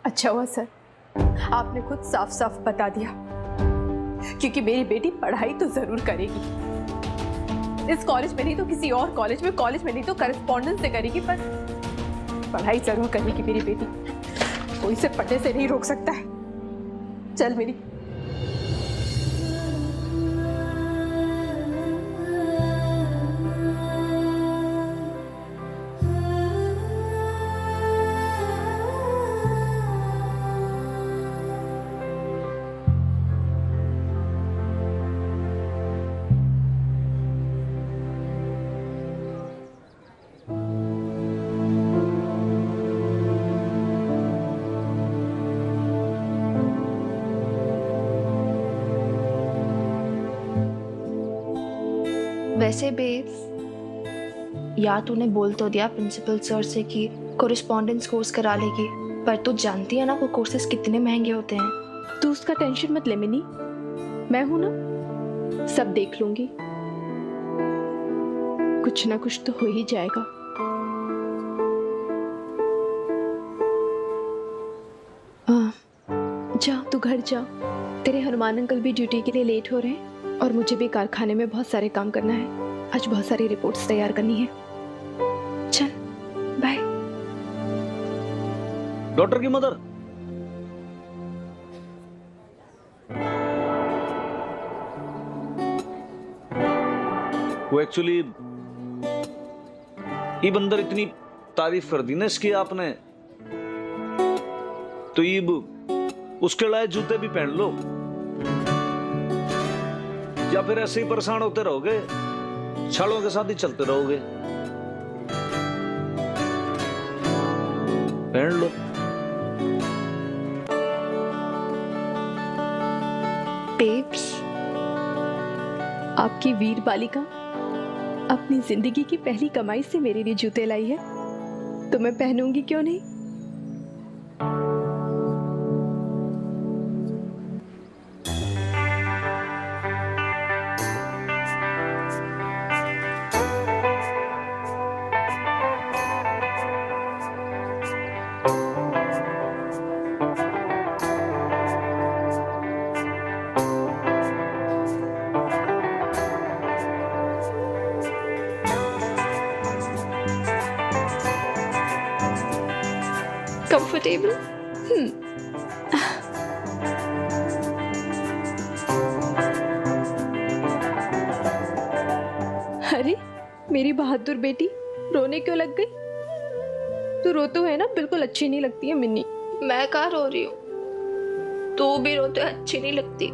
अच्छा हुआ सर, आपने खुद साफ साफ बता दिया, क्योंकि मेरी बेटी पढ़ाई तो जरूर करेगी। इस कॉलेज में नहीं तो किसी और कॉलेज में नहीं तो करस्पॉन्डेंस से करेगी, पर पढ़ाई जरूर करेगी मेरी बेटी। कोई इसे पढ़ने से नहीं रोक सकता है। चल मेरी। वैसे बेब, या तूने बोल तो दिया प्रिंसिपल सर से कि कोरिस्पॉन्डेंस कोर्स करा लेगी, पर तू जानती है ना वो कोर्सेज कितने महंगे होते हैं। तू उसका टेंशन मत ले मिनी, मैं हूं ना, सब देख लूंगी। कुछ ना कुछ तो हो ही जाएगा। जा तू घर जा, तेरे हनुमान अंकल भी ड्यूटी के लिए लेट हो रहे हैं और मुझे भी कारखाने में बहुत सारे काम करना है। आज बहुत सारी रिपोर्ट्स तैयार करनी है। चल बाय। डॉक्टर की मदर, वो एक्चुअली ये बंदर इतनी तारीफ कर दी ना इसकी आपने, तो ये उसके लाए जूते भी पहन लो, या फिर ऐसे ही परेशान होते रहोगे, छालों के साथ ही चलते रहोगे। पहन लो। बेब्स, आपकी वीर बालिका अपनी जिंदगी की पहली कमाई से मेरे लिए जूते लाई है, तो मैं पहनूंगी क्यों नहीं। कंफर्टेबल। अरे मेरी बहादुर बेटी, रोने क्यों लग गई? तू रोते हुए ना बिल्कुल अच्छी नहीं लगती है मिन्नी। मैं कहाँ रो रही हूँ, तू भी रोते अच्छी नहीं लगती।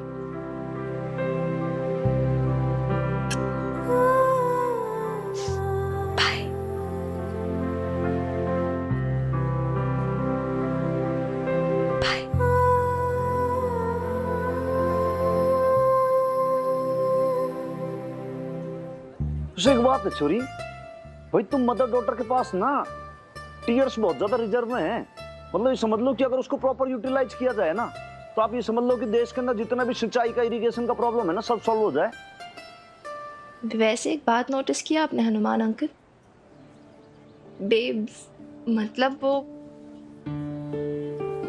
एक बात है छोरी, भाई तुम मदर डॉटर के पास ना टीयर्स बहुत ज्यादा रिजर्व में है। मतलब ये समझ लो कि अगर उसको प्रॉपर यूटिलाइज किया जाए ना, तो आप ये समझ लो कि देश के अंदर जितना भी सिंचाई का, इरिगेशन का प्रॉब्लम है ना, सब सॉल्व हो जाए। वैसे एक बात नोटिस किया आपने हनुमान अंकल? बेब्स, मतलब वो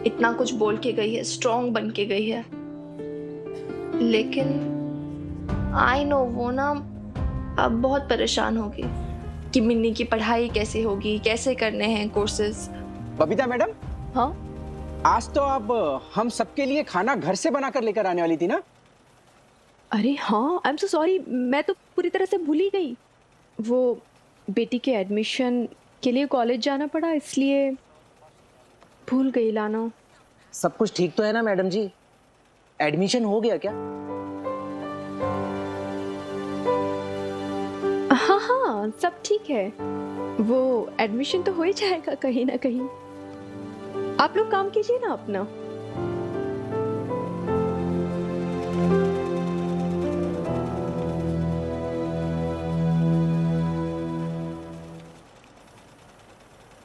इतना कुछ बोल के गई है, स्ट्रॉन्ग बन के गई है, लेकिन आई नो वो ना अब बहुत परेशान होगी कि मिन्नी की पढ़ाई कैसे होगी, कैसे करने हैं कोर्सेज। बबीता मैडम, हाँ आज तो आप हम सबके लिए खाना घर से बनाकर लेकर आने वाली थी ना? अरे हाँ, आई एम सो सॉरी, मैं तो पूरी तरह से भूल ही गई। वो बेटी के एडमिशन के लिए कॉलेज जाना पड़ा, इसलिए भूल गई लाना। सब कुछ ठीक तो है ना मैडम जी? एडमिशन हो गया क्या? हाँ हाँ, सब ठीक है। वो एडमिशन तो हो ही जाएगा कहीं ना कहीं। आप लोग काम कीजिए ना अपना।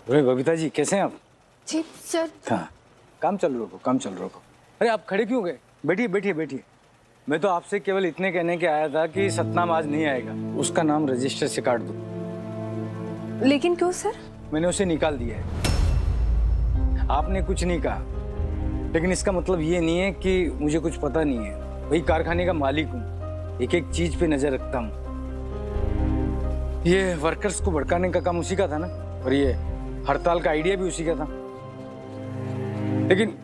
अरे बबीता जी, कैसे हैं आप? जी सर। हाँ, काम चालू रखो, काम चालू रखो। अरे आप खड़े क्यों गए? बैठिए बैठिए बैठिए। मैं तो आपसे केवल इतने कहने के आया था कि सतनाम आज नहीं आएगा, उसका नाम रजिस्टर से काट दो। लेकिन क्यों सर? मैंने उसे निकाल दिया है। आपने कुछ नहीं कहा, लेकिन इसका मतलब ये नहीं है कि मुझे कुछ पता नहीं है। वही कारखाने का मालिक हूँ, एक एक चीज पे नजर रखता हूँ। ये वर्कर्स को भड़काने का काम उसी का था ना, और ये हड़ताल का आइडिया भी उसी का था। लेकिन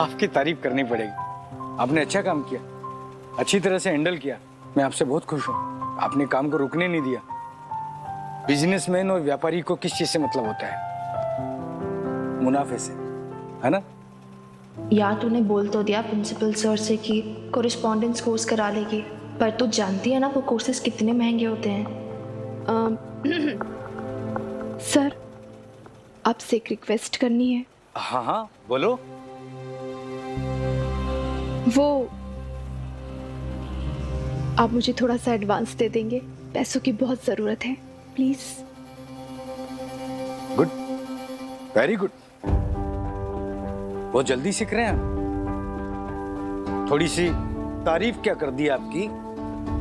आपकी तारीफ करनी पड़ेगी, आपने अच्छा काम किया, अच्छी तरह से हैंडल किया। मैं आपसे बहुत खुश हूँ, आपने काम को रुकने नहीं दिया। बिजनेसमैन और व्यापारी को किस चीज से मतलब होता है? मुनाफे से, है ना? या तूने बोल तो दिया प्रिंसिपल सर से कि कोरिस्पॉन्डेंस कोर्स करा लेगी, पर तू जानती है ना वो कोर्सेज कितने महंगे होते हैं। सर, आपसे एक रिक्वेस्ट करनी है। हाँ हाँ बोलो। वो आप मुझे थोड़ा सा एडवांस दे देंगे, पैसों की बहुत जरूरत है, प्लीज। Good, very good. बहुत जल्दी सीख रहे हैं आप। थोड़ी सी तारीफ क्या कर दी आपकी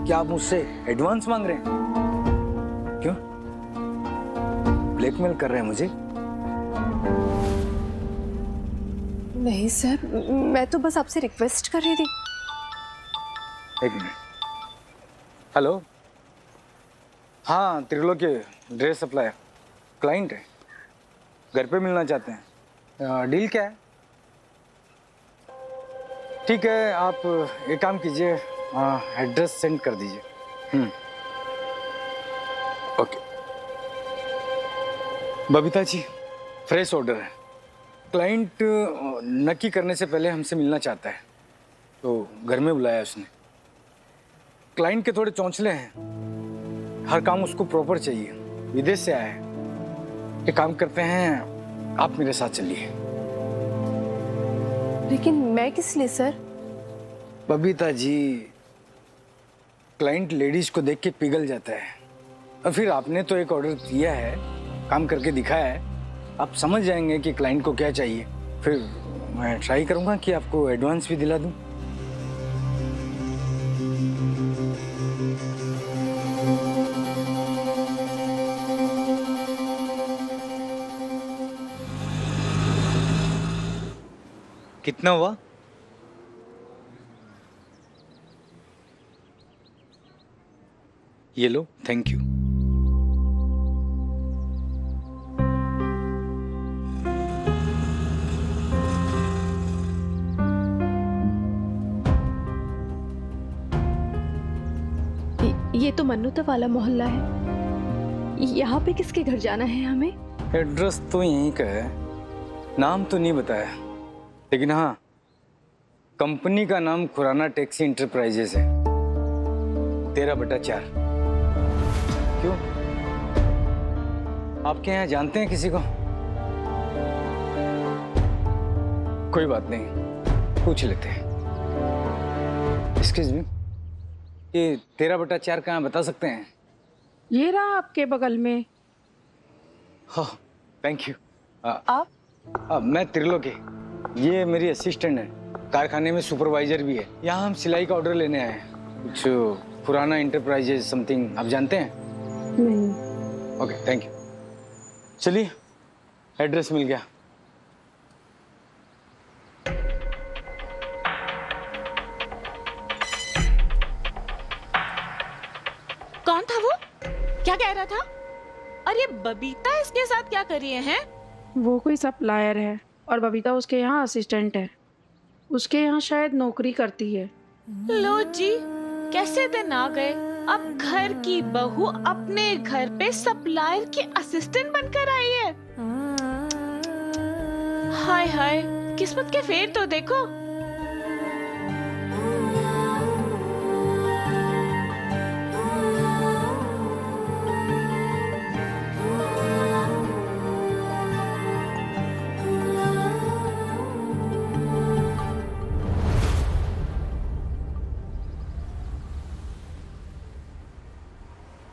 कि आप मुझसे एडवांस मांग रहे हैं? क्यों ब्लैकमेल कर रहे हैं मुझे? नहीं सर, मैं तो बस आपसे रिक्वेस्ट कर रही थी। एक मिनट। हेलो, हाँ त्रिलोकी ड्रेस सप्लायर, क्लाइंट है, घर पे मिलना चाहते हैं। डील क्या है? ठीक है, आप एक काम कीजिए, एड्रेस सेंड कर दीजिए। Okay. Babita ji, fresh order है। क्लाइंट नक्की करने से पहले हमसे मिलना चाहता है, तो घर में बुलाया उसने। क्लाइंट के थोड़े चौंचले हैं, हर काम उसको प्रॉपर चाहिए, विदेश से आया है। एक काम करते हैं, आप मेरे साथ चलिए। लेकिन मैं किस लिए sir? Babita ji, client ladies को देख के पिघल जाता है, और फिर आपने तो एक ऑर्डर दिया है, काम करके दिखाया है, आप समझ जाएंगे कि क्लाइंट को क्या चाहिए। फिर मैं ट्राई करूंगा कि आपको एडवांस भी दिला दूं। कितना हुआ? ये लो, थैंक यू। ये तो मन्नूता वाला मोहल्ला है, यहाँ पे किसके घर जाना है हमें? एड्रेस तो यहीं का है, नाम तो नहीं बताया, लेकिन हाँ, कंपनी का नाम खुराना टैक्सी इंटरप्राइजेस है, 13/4। क्यों, आपके यहाँ जानते हैं किसी को? कोई बात नहीं, पूछ लेते हैं। एक्सक्यूज मी, ये 13/4 कहाँ बता सकते हैं? ये रहा आपके बगल में। हाँ, थैंक यू। आप? मैं त्रिलोकी, ये मेरी असिस्टेंट है, कारखाने में सुपरवाइजर भी है। यहाँ हम सिलाई का ऑर्डर लेने आए हैं, कुछ पुराना इंटरप्राइजेस समथिंग, आप जानते हैं? नहीं। Okay, thank you. चलिए, एड्रेस मिल गया। कौन था वो? क्या कह रहा था? और ये बबीता इसके साथ क्या कर रही है? वो कोई सप्लायर है और बबीता उसके यहाँ असिस्टेंट है। उसके यहाँ शायद नौकरी करती है। लो जी, कैसे दिन आ गए, अब घर की बहू अपने घर पे सप्लायर की असिस्टेंट बनकर आई है। हाय हाय, किस्मत के फेर तो देखो।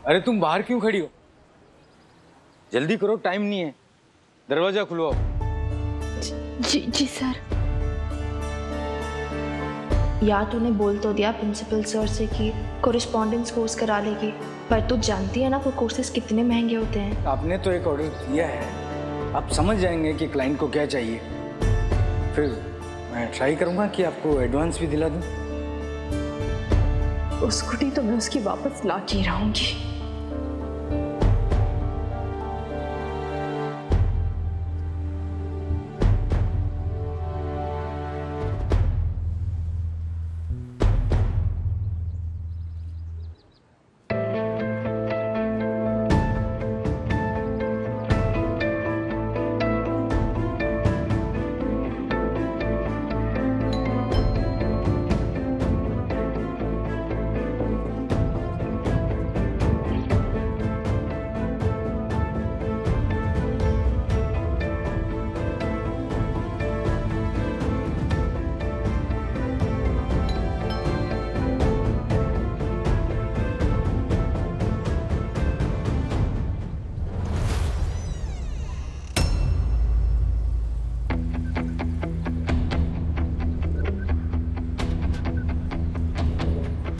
अरे तुम बाहर क्यों खड़ी हो? जल्दी करो, टाइम नहीं है, दरवाजा खुलवाओ। जी सर। या तूने बोल तो दिया प्रिंसिपल सर से कि कोरिस्पॉन्डेंस कोर्स करा लेगी, पर तू जानती है ना वो कोर्सेज कितने महंगे होते हैं। आपने तो एक ऑर्डर दिया है, आप समझ जाएंगे कि क्लाइंट को क्या चाहिए। फिर मैं ट्राई करूंगा कि आपको एडवांस भी दिला दूं। वो स्कूटी तो मैं उसकी वापस ला के रहूंगी।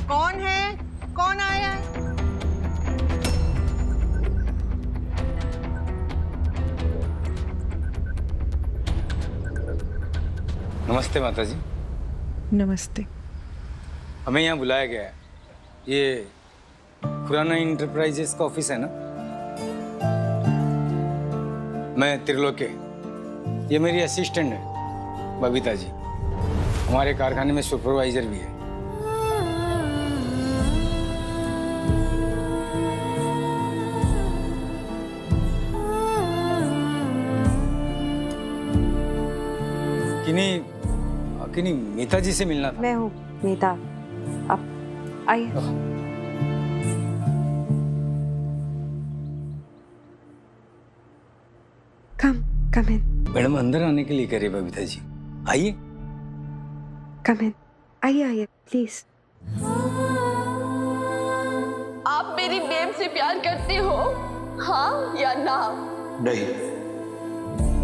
कौन है? कौन आया है? नमस्ते माता जी। नमस्ते। हमें यहाँ बुलाया गया है। ये खुराना इंटरप्राइजेस का ऑफिस है ना? मैं त्रिलोके, ये मेरी असिस्टेंट है बबीता जी, हमारे कारखाने में सुपरवाइजर भी है। किन्हीं मीता जी से मिलना था। मैं हूँ मीता, आप आइए। कम इन। मैडम अंदर आने के लिए कह रही बबीता जी, आइए। कम इन, आइए प्लीज। आप मेरी बेब से प्यार करते हो, हाँ या ना? नहीं।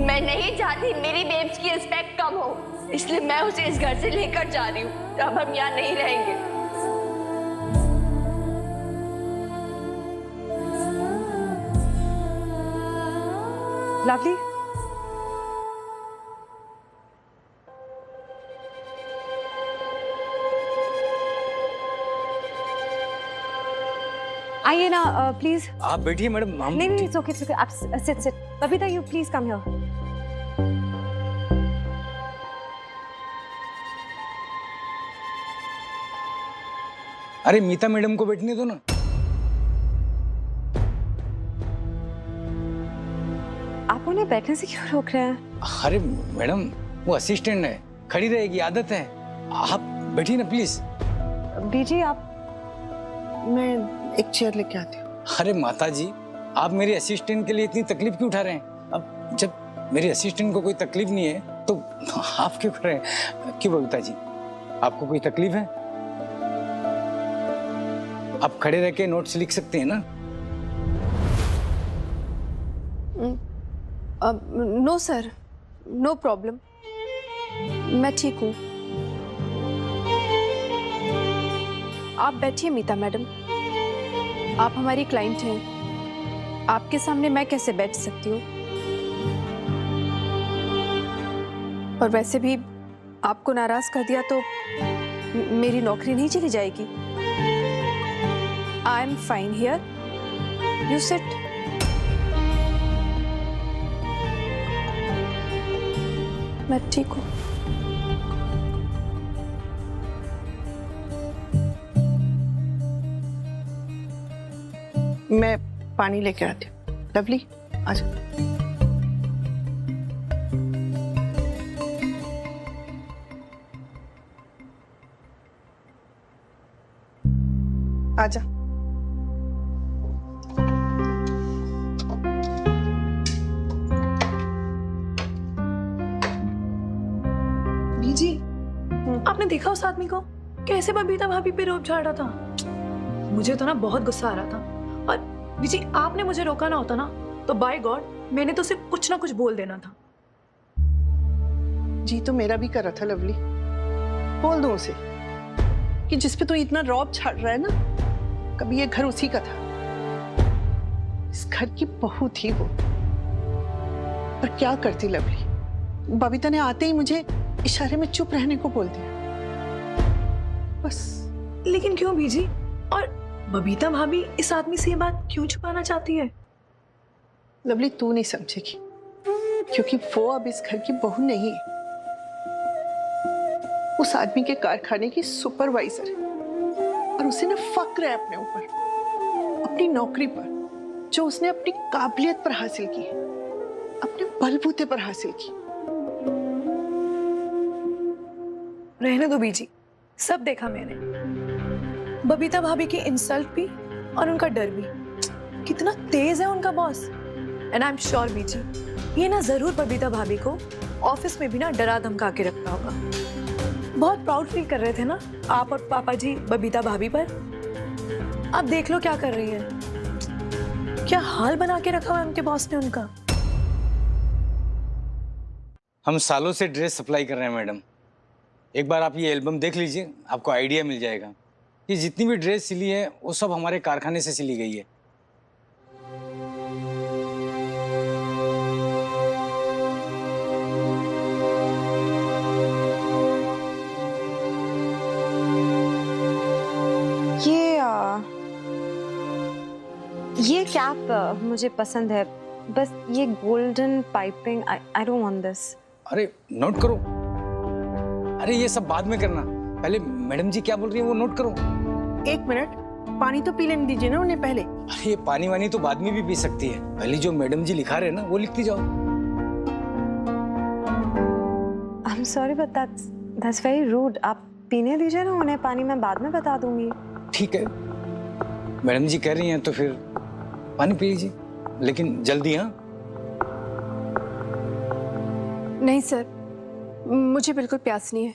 मैं नहीं चाहती मेरी बेब्स की रिस्पेक्ट कम हो, इसलिए मैं उसे इस घर से लेकर जा रही हूँ। अब हम यहाँ नहीं रहेंगे। लवली, आइए ना प्लीज। आप बैठिए मैडम। हम नहीं, it's okay, आप sit. Babita, you please come here. अरे मीता मैडम को बैठने दो ना। आप उन्हें बैठने से क्यों रोक रहे हैं? अरे मैडम, वो असिस्टेंट है, खड़ी रहेगी, आदत है। आप बैठिए ना प्लीज। बीजी, आप मैं एक चेयर लेके आती हूँ। अरे माता जी, आप मेरे असिस्टेंट के लिए इतनी तकलीफ क्यों उठा रहे हैं? अब जब मेरे असिस्टेंट को कोई तकलीफ नहीं है तो आप क्यों कर रहे हैं? क्यों बबीता जी, आपको कोई तकलीफ है? आप खड़े रह के नोट्स लिख सकते हैं ना? नो सर, नो प्रॉब्लम, मैं ठीक हूँ। आप बैठिए मीता मैडम, आप हमारी क्लाइंट हैं, आपके सामने मैं कैसे बैठ सकती हूँ? और वैसे भी आपको नाराज कर दिया तो मेरी नौकरी नहीं चली जाएगी। I am fine here, you sit. मैं ठीक हूँ। मैं पानी लेके आती हूँ। लवली, आजा। आजा। बीजी, आपने देखा उस आदमी को कैसे बबीता भाभी पे रोब झाड़ रहा था? मुझे तो ना बहुत गुस्सा आ रहा था। और बीजी, आपने मुझे रोका ना होता ना तो बाय गॉड मैंने तो सिर्फ कुछ ना कुछ बोल देना था। जी तो मेरा भी कर रहा था लवली। बोल दूं उसे कि जिस पे तू इतना रौब छाड़ रहा है ना, कभी ये घर उसी का था। इस घर की बहू थी वो। पर क्या करती लवली, बबीता ने आते ही मुझे इशारे में चुप रहने को बोल दिया, बस। लेकिन क्यों बीजी? और बबीता भाभी इस आदमी से ये बात क्यों छुपाना चाहती है? लवली तू नहीं समझेगी, क्योंकि वो अब इस घर की बहू नहीं है, उस आदमी के कारखाने की सुपरवाइजर है। और उसे ना फक्र है अपने ऊपर, अपनी नौकरी पर, जो उसने अपनी काबिलियत पर हासिल की है, अपने बलबूते पर हासिल की। रहने दो बीजी, सब देखा मैंने। बबीता भाभी की इंसल्ट भी और उनका डर भी। कितना तेज है उनका boss. And I am sure बीजी, ये ना जरूर बबीता भाभी को ऑफिस में भी ना डरा धमका के रखता होगा। बहुत प्राउड फील कर रहे थे ना आप और पापा जी बबीता भाभी पर। अब देख लो क्या कर रही है, क्या हाल बना के रखा हुआ है उनके बॉस ने उनका। हम सालों से ड्रेस सप्लाई कर रहे हैं मैडम। एक बार आप ये एल्बम देख लीजिए, आपको आइडिया मिल जाएगा कि जितनी भी ड्रेस सिली है वो सब हमारे कारखाने से सिली गई है। ये कैप मुझे पसंद है, बस ये golden piping I don't want this. अरे नोट करो। अरे ये सब बाद में करना, पहले मैडम जी क्या बोल रही है वो नोट करो। एक मिनट, पानी तो पी लेने दीजिए ना उन्हें पहले। अरे ये पानी वानी तो बाद में भी पी सकती है, पहले जो मैडम जी लिखा रहे हैं ना वो लिखती जाओ। I am sorry but that's very rude. आप पीने दीजिए ना उन्हें पानी, मैं बाद में बता दूंगी। ठीक है, मैडम जी कह रही हैं तो फिर पानी पी लीजिए, लेकिन जल्दी। हाँ नहीं सर, मुझे बिल्कुल प्यास नहीं है।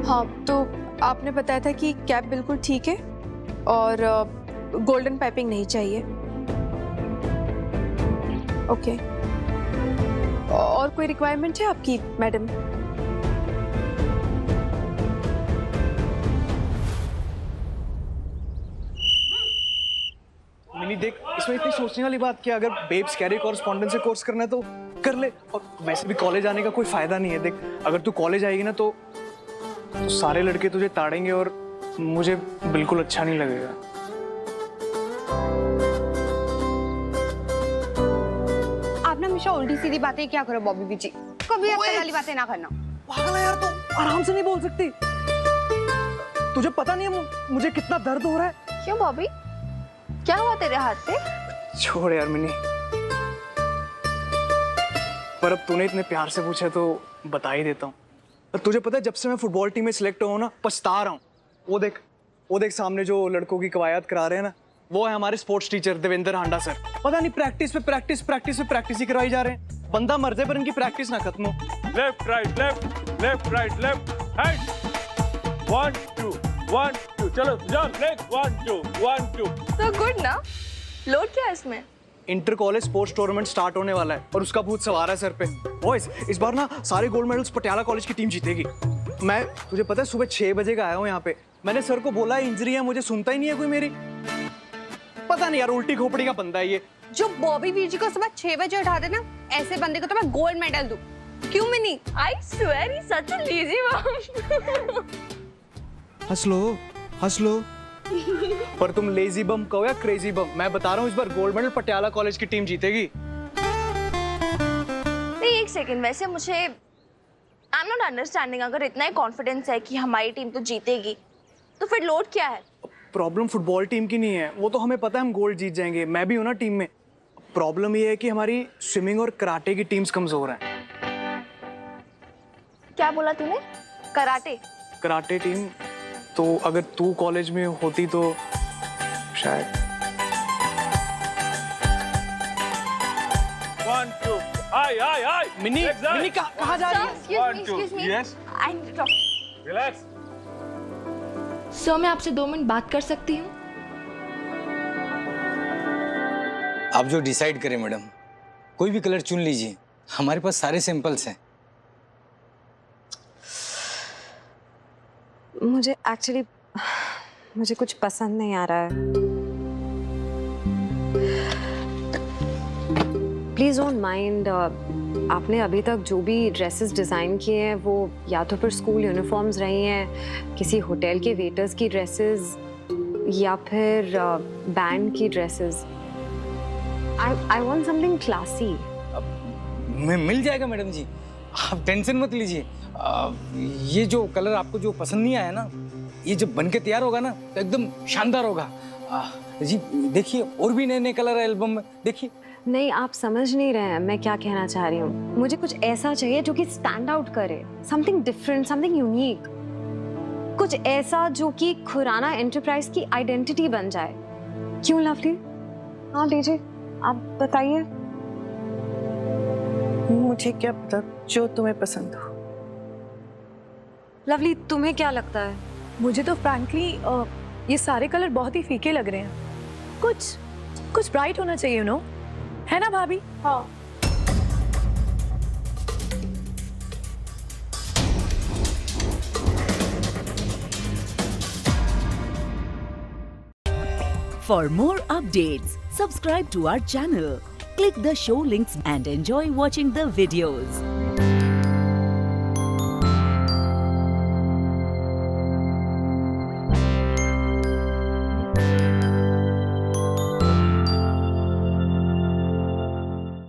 हाँ, तो आपने बताया था कि कैप बिल्कुल ठीक है और गोल्डन पाइपिंग नहीं चाहिए। ओके, और कोई रिक्वायरमेंट है आपकी मैडम? मिनी देख, इसमें इतनी सोचने वाली बात क्या, अगर बेब्स कैरी कॉरेस्पॉन्डेंस से कोर्स करना है तो कर ले। और वैसे भी कॉलेज आने का कोई फायदा नहीं है। देख, अगर तू कॉलेज आएगी ना तो सारे लड़के तुझे ताड़ेंगे और मुझे बिल्कुल अच्छा नहीं लगेगा। आप ना हमेशा उल्टी सीधी बातें क्या करो बॉबी बीजी, कभी अक्ल वाली बातें ना करना। पागल है यार, तो आराम से नहीं बोल सकती? तुझे पता नहीं है मुझे कितना दर्द हो रहा है। क्यों बॉबी, क्या हुआ तेरे हाथ पे? छोड़ यार मिनी, पर अब तूने इतने प्यार से पूछा तो बता ही देता हूँ। और तुझे पता है, जब से मैं फुटबॉल टीम में सिलेक्ट हुआ हूँ ना, पछता रहा हूँ। वो देख सामने जो लड़कों की कवायद करा रहे हैं ना, वो है हमारे स्पोर्ट्स टीचर देवेंद्र हांडा सर। पता नहीं प्रैक्टिस ही करवाई जा रहे हैं। बंदा मर जाए पर इनकी प्रैक्टिस ना खत्म हो। Left right left left right left hand 1 2 1 2 चलो जाओ नेक्स्ट 1 2 1 2। तो गुड ना, लोड क्या है इसमें? Inter college sports tournament start होने वाला है और उसका भूत सवार है सर पे। बॉयज, इस बार ना सारे गोल्ड मेडल्स पटियाला कॉलेज की टीम जीतेगी। मैं, तुझे पता है, सुबह 6 बजे का आया हूँ यहाँ पे। मैंने सर को बोला इंजरी है, मुझे सुनता ही नहीं है कोई मेरी। पता नहीं यार, उल्टी खोपड़ी का बंदा है ये। जो बॉबी बीजी को सुबह 6 बजे उठा देना, ऐसे बंदे को तो मैं गोल्ड मेडल दूं। क्यों mini? I swear he's such a lazy mom. हंस लो पर तुम लेजी बम कहो या क्रेजी बम, मैं बता रहा हूँ इस बार गोल्ड मेडल पटियाला कॉलेज की टीम जीतेगी। नहीं, एक सेकंड, वैसे मुझे आई एम नॉट अंडरस्टैंडिंग। अगर इतना ही कॉन्फिडेंस है कि हमारी टीम तो जीतेगी, तो फिर लोड क्या है? प्रॉब्लम फुटबॉल टीम की नहीं है, वो तो हमें पता है हम गोल्ड जीत जाएंगे। मैं भी हूं ना टीम में। प्रॉब्लम ये है कि हमारी स्विमिंग और कराटे की टीम्स कमजोर हैं। क्या बोला तूने? कराटे? कराटे टीम, तो अगर तू कॉलेज में होती तो शायद। 1 2 आई मिनी कहाँ जा रही है? Excuse me. Yes. I need to talk. Relax. Sir, मैं आपसे 2 मिनट बात कर सकती हूँ? आप जो डिसाइड करें मैडम, कोई भी कलर चुन लीजिए, हमारे पास सारे सैंपल्स हैं। मुझे कुछ पसंद नहीं आ रहा है। प्लीज़ डोंट माइंड, आपने अभी तक जो भी ड्रेसेस डिज़ाइन किए हैं वो या तो फिर स्कूल यूनिफॉर्म्स रही हैं, किसी होटल के वेटर्स की ड्रेसेस, या फिर बैंड की dresses. I want something classy. मिल जाएगा मैडम जी, आप टेंशन मत लीजिए। ये जो कलर आपको जो पसंद नहीं आया ना, ये जब बन के तैयार होगा ना तो एकदम शानदार होगा। जी देखिए, और भी नए नए कलर है एल्बम में, देखिए। नहीं, आप समझ नहीं रहे हैं मैं क्या कहना चाह रही हूँ। मुझे कुछ ऐसा चाहिए जो कि स्टैंड आउट करे, समथिंग डिफरेंट, समथिंग यूनिक, कुछ ऐसा जो कि खुराना एंटरप्राइज की आइडेंटिटी बन जाए। क्यों लवली? हाँ डीजे, आप बताइए। मुझे क्या पता, जो तुम्हें पसंद हो। लवली, तुम्हें क्या लगता है? मुझे तो फ्रैंकली ये सारे कलर बहुत ही फीके लग रहे हैं। कुछ ब्राइट होना चाहिए, नो, है ना भाभी? हाँ। For more updates, subscribe to our channel, click the show links and enjoy watching the videos.